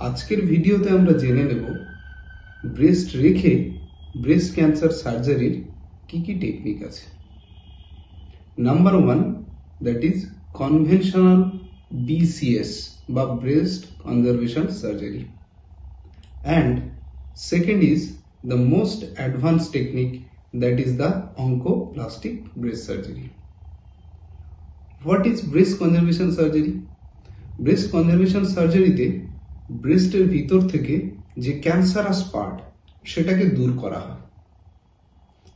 আজকের ভিডিওতে আমরা জেনে নেব ব্রেস্ট রেখে ব্রেস্ট ক্যান্সার সার্জারির কি কি টেকনিক আছে। Number 1, that is conventional BCS বা breast conservation surgery, and second is the most advanced technique, that is the oncoplastic breast surgery. What is breast conservation surgery? Breast conservation সার্জারিতে ব্রেস্টের ভিতর থেকে যে ক্যান্সারাস পার্ট সেটাকে দূর করা হয়।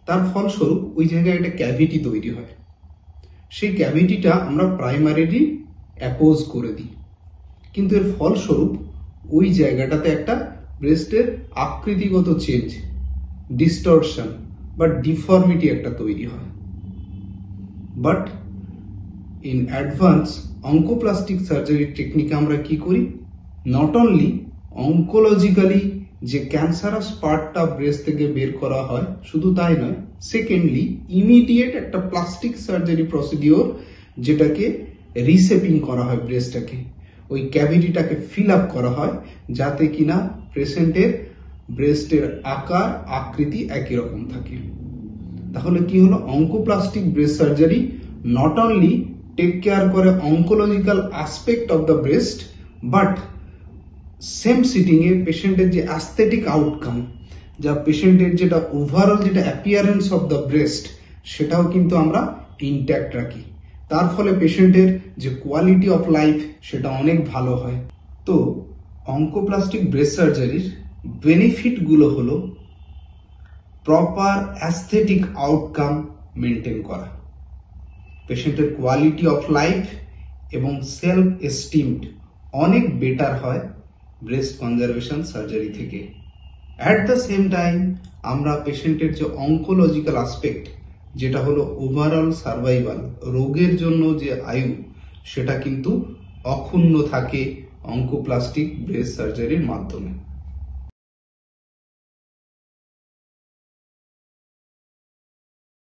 তার ফলস্বরূপ ওই জায়গায় একটা ক্যাভিটি তৈরি হয়। সেই ক্যাভিটিটা আমরা প্রাইমারিলি অ্যাপোজ করে দিই, কিন্তু এর ফলস্বরূপ ওই জায়গাটাতে একটা ব্রেস্টের আকৃতিগত চেঞ্জ, ডিস্টরশন বা ডিফর্মিটি একটা তৈরি হয়। But in advance oncoplastic surgery টেকনিকে আমরা কি করি, নট অনলি অঙ্কোলজিক্যালি যে ক্যান্সারাস পার্টটা ব্রেস্ট থেকে বের করা হয়, শুধু তাই নয়, সেকেন্ডলি ইমিডিয়েট একটা প্লাস্টিক সার্জারি প্রসিডিওর, যেটাকে রিশেপিং করা হয়, ব্রেস্টটাকে ওই ক্যাভিটিটাকে ফিল আপ করা হয়, যাতে কিনা পেশেন্টের ব্রেস্টের আকার আকৃতি একই রকম থাকে। তাহলে কি হলো, oncoplastic breast surgery not only take care করে oncological aspect of the breast, but same sitting এ পেশেন্টের যে অ্যাস্থেটিক আউটকাম, যা পেশেন্টের যেটা ওভারঅল যেটা অ্যাপিয়ারেন্স অফ দ্য ব্রেস্ট, সেটাও কিন্তু আমরা ইনট্যাক্ট রাখি। তার ফলে পেশেন্টের যে কোয়ালিটি অফ লাইফ সেটা অনেক ভালো হয়। তো অঙ্কোপ্লাস্টিক ব্রেস্ট সার্জারির বেনিফিট গুলো হলো প্রপার অ্যাস্থেটিক আউটকাম মেনটেন করা, পেশেন্টের কোয়ালিটি অফ লাইফ এবং সেলফ এস্টিমড অনেক বেটার হয় ব্রেস্ট কনজারভেশন সার্জারি থেকে। অ্যাট দ্য সেম টাইম আমরা পেশেন্টের যে অঙ্কোলজিক্যাল অ্যাসপেক্ট, যেটা হলো ওভারঅল সার্ভাইভাল, রোগের জন্য যে আয়ু, সেটা কিন্তু অক্ষুণ্ণ থাকে অঙ্কোপ্লাস্টিক ব্রেস্ট সার্জারির মাধ্যমে।